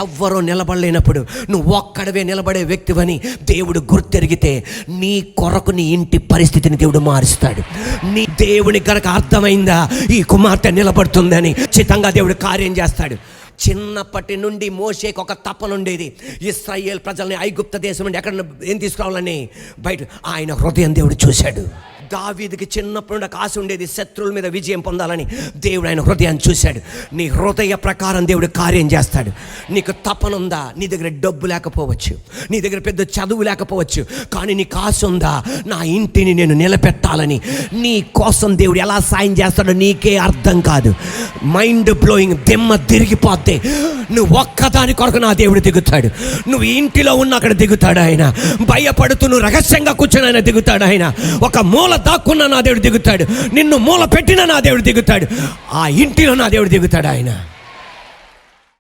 ఎవ్వరూ నిలబడలేనప్పుడు నువ్వు ఒక్కడవే నిలబడే వ్యక్తివని దేవుడు గుర్తెరిగితే నీ కొరకు నీ ఇంటి పరిస్థితిని దేవుడు మారుస్తాడు. నీ దేవుని కనుక అర్థమైందా ఈ కుమార్తె నిలబడుతుందని, ఖచ్చితంగా దేవుడు కార్యం చేస్తాడు. చిన్నప్పటి నుండి మోషేకి ఒక తపన ఉండేది, ఇశ్రాయేల్ ప్రజల్ని ఐగుప్త దేశం నుండి ఎక్కడ ఏం తీసుకురావాలని. బయట ఆయన హృదయం దేవుడు చూశాడు. దావీదుకి చిన్నప్పటి నుండి ఒక ఆశ ఉండేది, శత్రువుల మీద విజయం పొందాలని. దేవుడు ఆయన హృదయాన్ని చూశాడు. నీ హృదయ ప్రకారం దేవుడు కార్యం చేస్తాడు. నీకు తపన ఉందా? నీ దగ్గర డబ్బు లేకపోవచ్చు, నీ దగ్గర పెద్ద చదువు లేకపోవచ్చు, కానీ నీకు ఆశ ఉందా? నా ఇంటిని నేను నిలబెట్టాలని. నీ కోసం దేవుడు ఎలా సాయం చేస్తాడో నీకే అర్థం కాదు. మైండ్ బ్లోయింగ్, దిమ్మ తిరిగిపోతే నువ్వు ఒక్కదాని కొరకు నా దేవుడు దిగుతాడు. నువ్వు ఇంటిలో ఉన్న అక్కడ దిగుతాడు ఆయన. భయపడుతూ నువ్వు రహస్యంగా కూర్చొని ఆయన దిగుతాడు ఆయన. ఒక మూల దాక్కున్న నా దేవుడు దిగుతాడు. నిన్ను మూల పెట్టిన నా దేవుడు దిగుతాడు. ఆ ఇంటిలో నా దేవుడు దిగుతాడు ఆయన.